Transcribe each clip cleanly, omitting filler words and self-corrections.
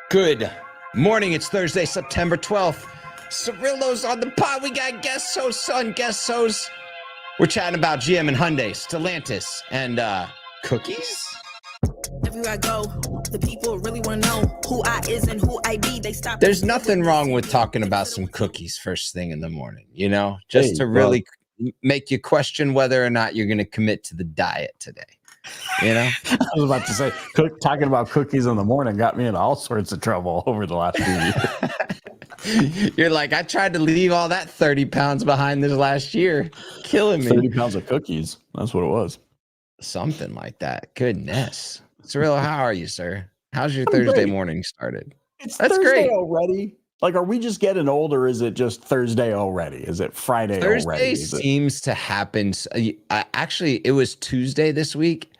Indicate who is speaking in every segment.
Speaker 1: Good morning. It's Thursday, September 12th. Cirillo's on the pod. We got guest hosts on guest hosts. We're chatting about GM and Hyundai, Stellantis, and cookies?
Speaker 2: Everywhere I go, the people really want to know who I is and who I be. They stop.
Speaker 1: There's nothing wrong with talking about some cookies first thing in the morning, you know, just to really make you question whether or not you're going to commit to the diet today. You know,
Speaker 3: I was about to say, talking about cookies in the morning got me in all sorts of trouble over the last few
Speaker 1: years. You're like, I tried to leave all that 30 pounds behind this last year. Killing me.
Speaker 3: 30 pounds of cookies. That's what it was.
Speaker 1: Something like that. Goodness. Cirillo, how are you, sir? How's your Thursday morning started?
Speaker 3: That's Thursday already. Like, are we just getting old, or is it just Thursday already? Is it Friday already?
Speaker 1: Thursday seems to happen. Actually, it was Tuesday this week.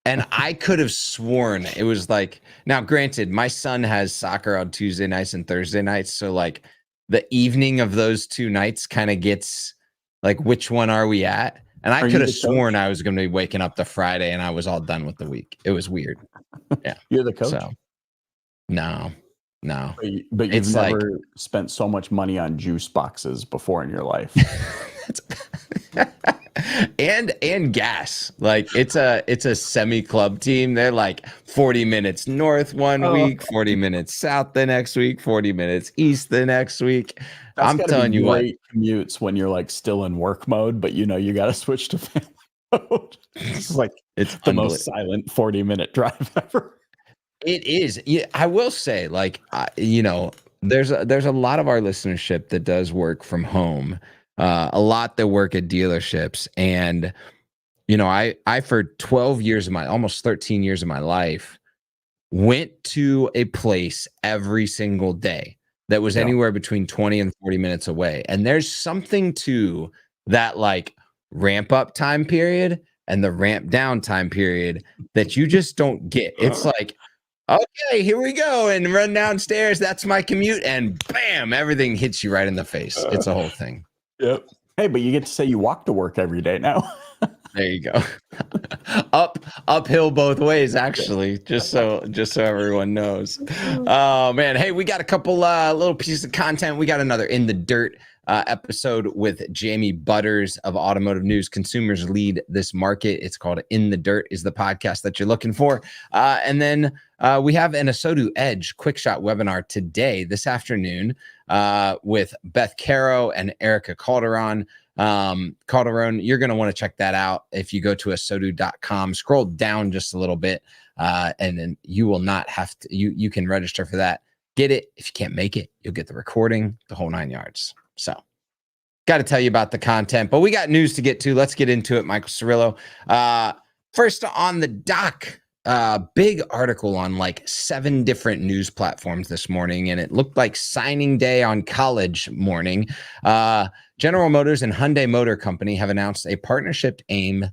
Speaker 1: And I could have sworn it was like, now granted, my son has soccer on Tuesday nights and Thursday nights. So like the evening of those two nights kind of gets like, which one are we at? And I could have sworn I was going to be waking up to Friday and I was all done with the week. It was weird. Yeah.
Speaker 3: You're the coach?
Speaker 1: So, no.
Speaker 3: But you've never spent so much money on juice boxes before in your life.
Speaker 1: and gas. Like it's a semi-club team. They're like 40 minutes north one week, 40 minutes south the next week, 40 minutes east the next week. I'm telling you what,
Speaker 3: commutes when you're like still in work mode, but you know you got to switch to family mode. It's like it's the most silent 40-minute drive ever.
Speaker 1: It is. Yeah, I will say, like, you know, there's a lot of our listenership that does work from home. A lot that work at dealerships. And, you know, I for 12 years of almost 13 years of my life, went to a place every single day that was anywhere between 20 and 40 minutes away. And there's something to that, like, ramp up time period and the ramp down time period that you just don't get. It's like, okay, here we go, and run downstairs. That's my commute. And bam, everything hits you right in the face. It's a whole thing.
Speaker 3: Yep. Hey, but you get to say you walk to work every day now.
Speaker 1: There you go. Uphill both ways, actually, just so everyone knows. Oh man, hey, we got a couple little pieces of content. We got another In the Dirt episode with Jamie Butters of Automotive News. Consumers lead this market. It's called In the Dirt is the podcast that you're looking for. And then we have an ASOTU Edge quick shot webinar today, this afternoon, with Beth Caro and Erica Calderon. You're going to want to check that out. If you go to asotu.com, scroll down just a little bit, and then you will not have to, you can register for that. Get it. If you can't make it, you'll get the recording, the whole 9 yards. So got to tell you about the content, but we got news to get to. Let's get into it. Michael Cirillo. First on the dock, big article on like 7 different news platforms this morning, and it looked like signing day on college morning. General Motors and Hyundai Motor Company have announced a partnership aimed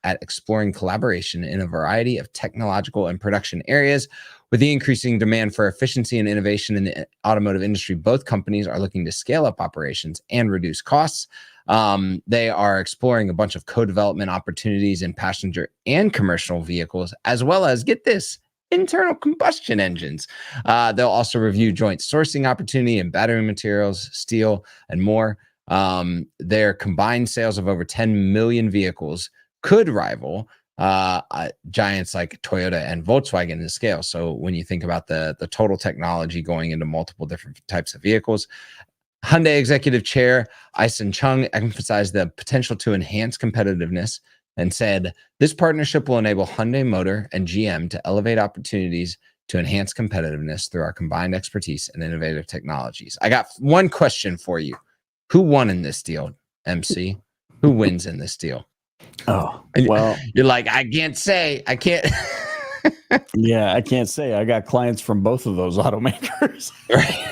Speaker 1: at exploring collaboration in a variety of technological and production areas. With the increasing demand for efficiency and innovation in the automotive industry, both companies are looking to scale up operations and reduce costs. They are exploring a bunch of co-development opportunities in passenger and commercial vehicles, as well as, get this, internal combustion engines. They'll also review joint sourcing opportunity in battery materials, steel, and more. Their combined sales of over 10 million vehicles could rival giants like Toyota and Volkswagen in the scale. So when you think about the total technology going into multiple different types of vehicles, Hyundai Executive Chair Ison Chung emphasized the potential to enhance competitiveness and said, this partnership will enable Hyundai Motor and GM to elevate opportunities to enhance competitiveness through our combined expertise and innovative technologies. I got one question for you. Who won in this deal, MC? Who wins in this deal?
Speaker 3: Oh, well,
Speaker 1: you're like, I can't say. I can't.
Speaker 3: Yeah, I can't say. I got clients from both of those automakers.
Speaker 1: Right.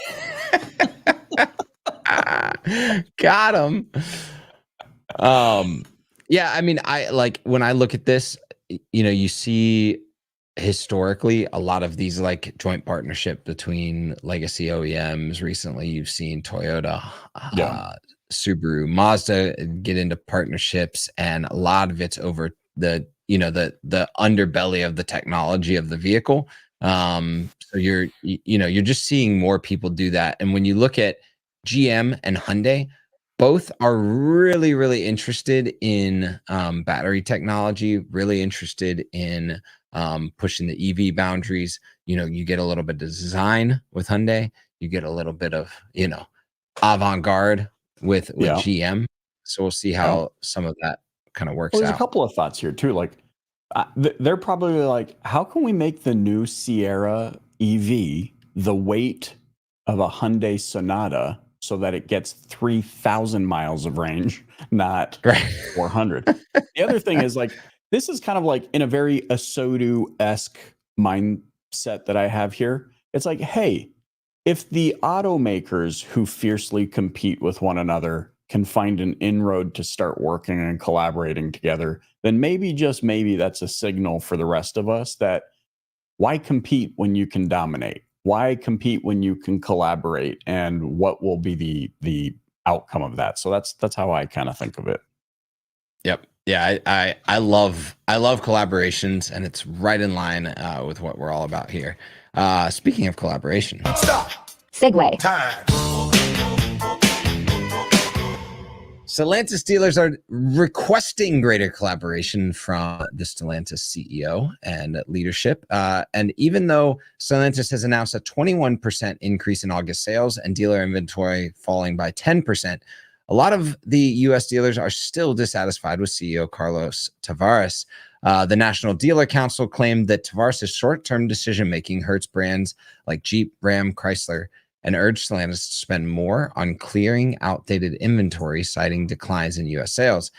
Speaker 1: Got him. Yeah, I mean, I like when I look at this, you know, you see historically a lot of these like joint partnership between legacy OEMs. Recently, you've seen Toyota, Subaru, Mazda get into partnerships, and a lot of it's over the, you know, the underbelly of the technology of the vehicle. So you're just seeing more people do that. And when you look at GM and Hyundai, both are really, really interested in battery technology, really interested in pushing the EV boundaries. You get a little bit of design with Hyundai, you get a little bit of, avant-garde with GM. So we'll see how some of that kind of works out.
Speaker 3: There's a couple of thoughts here too. Like they're probably like, how can we make the new Sierra EV the weight of a Hyundai Sonata so that it gets 3,000 miles of range, not 400? The other thing is, like, this is kind of like in a very ASOTU-esque mindset that I have here. It's like, hey, if the automakers who fiercely compete with one another can find an inroad to start working and collaborating together, then maybe, just maybe, that's a signal for the rest of us that why compete when you can dominate? Why compete when you can collaborate? And what will be the outcome of that? So that's how I kind of think of it.
Speaker 1: Yep. Yeah, I love collaborations, and it's right in line with what we're all about here. Speaking of collaboration,
Speaker 4: stop.
Speaker 5: Segue.
Speaker 4: Time.
Speaker 1: Stellantis dealers are requesting greater collaboration from the Stellantis CEO and leadership. And even though Stellantis has announced a 21% increase in August sales and dealer inventory falling by 10%, a lot of the U.S. dealers are still dissatisfied with CEO Carlos Tavares. The National Dealer Council claimed that Tavares' short-term decision-making hurts brands like Jeep, Ram, Chrysler, and urged Stellantis to spend more on clearing outdated inventory, citing declines in U.S. sales.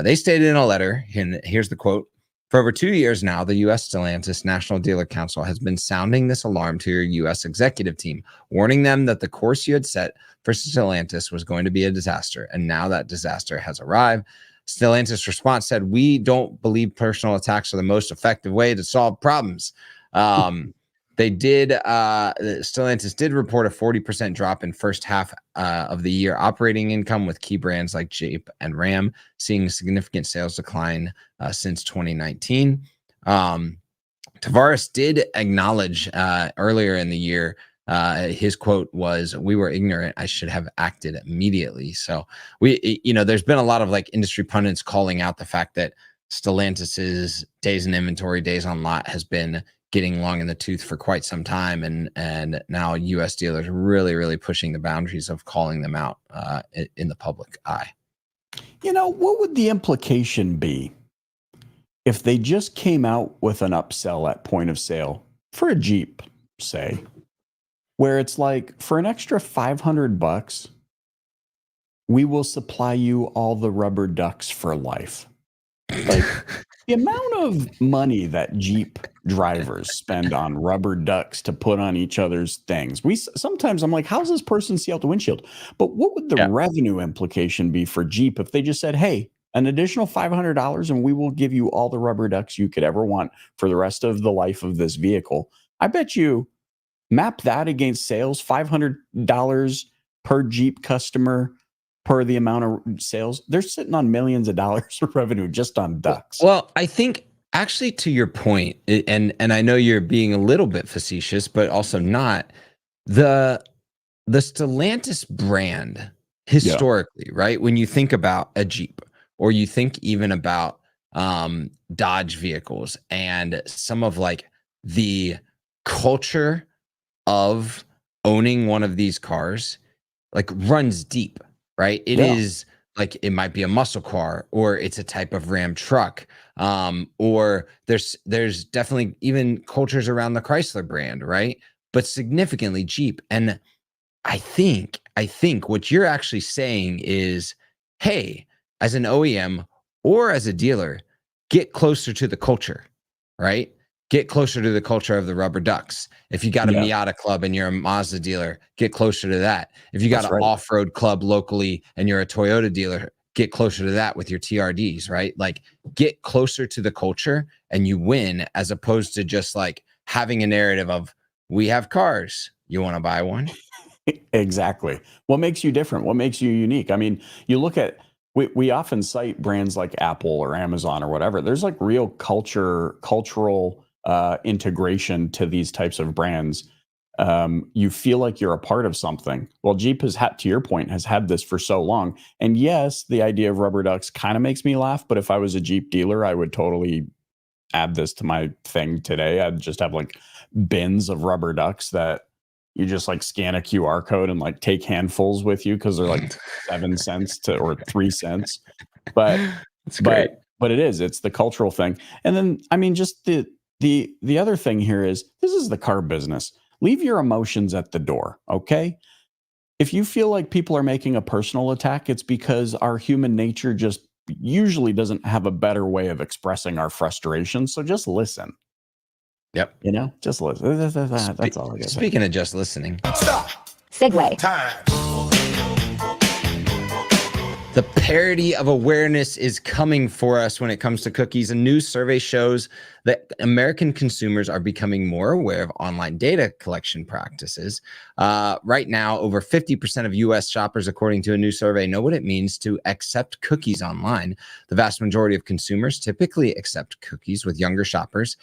Speaker 1: They stated in a letter, and here's the quote: "For over 2 years now, the U.S. Stellantis National Dealer Council has been sounding this alarm to your U.S. executive team, warning them that the course you had set for Stellantis was going to be a disaster, and now that disaster has arrived." Stellantis' response said, "We don't believe personal attacks are the most effective way to solve problems." Stellantis did report a 40% drop in first half of the year operating income, with key brands like Jeep and Ram seeing significant sales decline since 2019. Tavares did acknowledge earlier in the year, his quote was, "We were ignorant. I should have acted immediately." So there's been a lot of like industry pundits calling out the fact that Stellantis's days in inventory, days on lot has been getting long in the tooth for quite some time, and now U.S. dealers are really, really pushing the boundaries of calling them out in the public eye.
Speaker 3: What would the implication be if they just came out with an upsell at point of sale for a Jeep, say, where it's like, for an extra $500, we will supply you all the rubber ducks for life? Like, the amount of money that Jeep drivers spend on rubber ducks to put on each other's things. Sometimes I'm like, how's this person see out the windshield? But what would the revenue implication be for Jeep if they just said, hey, an additional $500 and we will give you all the rubber ducks you could ever want for the rest of the life of this vehicle? I bet you map that against sales, $500 per Jeep customer per the amount of sales. They're sitting on millions of dollars of revenue just on ducks.
Speaker 1: Well, I think actually, to your point, and I know you're being a little bit facetious, but also not, the Stellantis brand historically, right? When you think about a Jeep, or you think even about Dodge vehicles, and some of like the culture of owning one of these cars, like, runs deep, right? It is like, it might be a muscle car, or it's a type of Ram truck, or there's definitely even cultures around the Chrysler brand, right? But significantly Jeep. And I think what you're actually saying is, hey, as an OEM or as a dealer, get closer to the culture, right? Get closer to the culture of the rubber ducks. If you got a Miata club and you're a Mazda dealer, get closer to that. If you got an off-road club locally and you're a Toyota dealer, get closer to that with your TRDs, right? Like, get closer to the culture and you win, as opposed to just like having a narrative of, we have cars, you want to buy one?
Speaker 3: Exactly. What makes you different? What makes you unique? I mean, you look at, we often cite brands like Apple or Amazon or whatever. There's like real cultural integration to these types of brands, you feel like you're a part of something. Well, Jeep has had, to your point, has had this for so long. And yes, the idea of rubber ducks kind of makes me laugh. But if I was a Jeep dealer, I would totally add this to my thing today. I'd just have like bins of rubber ducks that you just like scan a QR code and like take handfuls with you because they're like 7 cents or 3 cents. But
Speaker 1: it's great.
Speaker 3: But it's the cultural thing. And then I mean, just the other thing here is this is the car business. Leave your emotions at the door, okay? If you feel like people are making a personal attack, it's because our human nature just usually doesn't have a better way of expressing our frustration. So just listen.
Speaker 1: Yep.
Speaker 3: You know, just listen. That's all I got.
Speaker 1: Speaking of just listening.
Speaker 4: Stop. Segue.
Speaker 2: Time.
Speaker 1: The parity of awareness is coming for us when it comes to cookies. A new survey shows that American consumers are becoming more aware of online data collection practices. Right now, over 50% of U.S. shoppers, according to a new survey, know what it means to accept cookies online. The vast majority of consumers typically accept cookies, with younger shoppers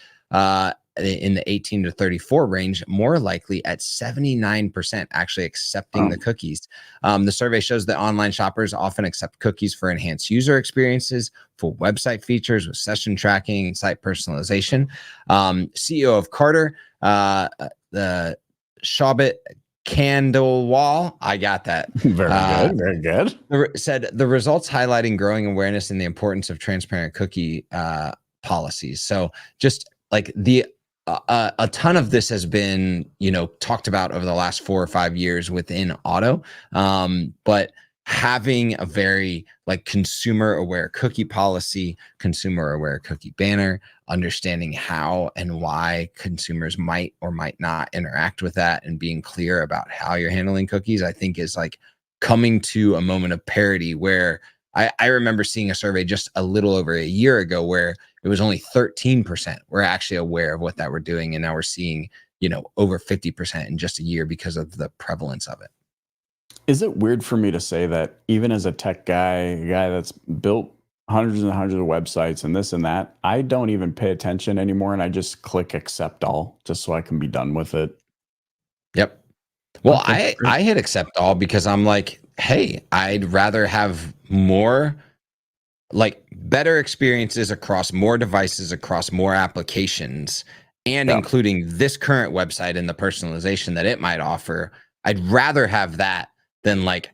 Speaker 1: in the 18 to 34 range, more likely at 79% actually accepting the cookies. The survey shows that online shoppers often accept cookies for enhanced user experiences, full website features with session tracking and site personalization. CEO of Carter, the Shobit Candlewall, I got that.
Speaker 3: Very good.
Speaker 1: Said the results highlighting growing awareness and the importance of transparent cookie policies. So just like a ton of this has been, talked about over the last 4 or 5 years within auto. But having a very like consumer aware cookie policy, consumer aware cookie banner, understanding how and why consumers might or might not interact with that, and being clear about how you're handling cookies, I think is like coming to a moment of parity where I remember seeing a survey just a little over a year ago where it was only 13% were actually aware of what that we're doing. And now we're seeing, over 50% in just a year because of the prevalence of it.
Speaker 3: Is it weird for me to say that even as a tech guy, a guy that's built hundreds and hundreds of websites and this and that, I don't even pay attention anymore, and I just click accept all just so I can be done with it?
Speaker 1: Yep. Well, I hit accept all because I'm like, hey, I'd rather have more, like better experiences across more devices, across more applications, and including this current website and the personalization that it might offer. I'd rather have that than like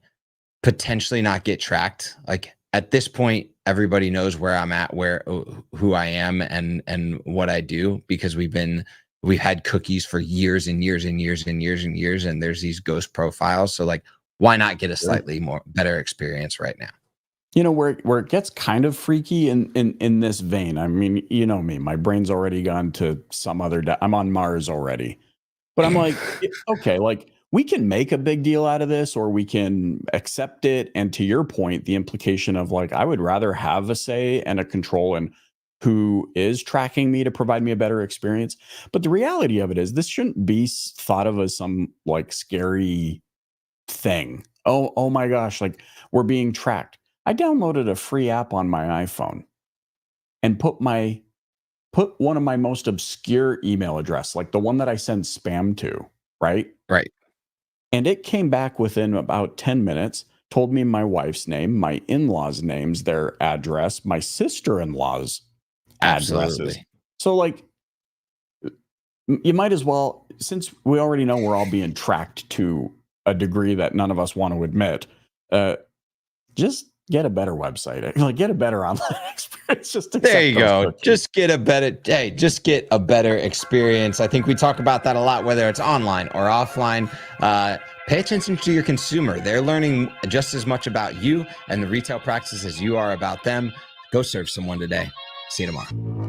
Speaker 1: potentially not get tracked. Like at this point, everybody knows where I'm at, who I am and what I do, because we've had cookies for years and years and years and years and years, and there's these ghost profiles. So like, why not get a slightly more better experience right now?
Speaker 3: Where it gets kind of freaky in this vein. I mean, you know me, my brain's already gone to some other, I'm on Mars already. But I'm like, okay, like we can make a big deal out of this, or we can accept it. And to your point, the implication of like, I would rather have a say and a control in who is tracking me to provide me a better experience. But the reality of it is this shouldn't be thought of as some like scary thing. Oh my gosh, like we're being tracked. I downloaded a free app on my iPhone and put one of my most obscure email address, like the one that I send spam to, right?
Speaker 1: Right.
Speaker 3: And it came back within about 10 minutes, told me my wife's name, my in-laws' names, their address, my sister-in-law's addresses.
Speaker 1: Absolutely.
Speaker 3: So like, you might as well, since we already know we're all being tracked to a degree that none of us want to admit, just get a better website, like get a better online experience. Just
Speaker 1: there you go. Cookies. Just get a better experience. I think we talk about that a lot, whether it's online or offline. Pay attention to your consumer. They're learning just as much about you and the retail practices as you are about them. Go serve someone today. See you tomorrow.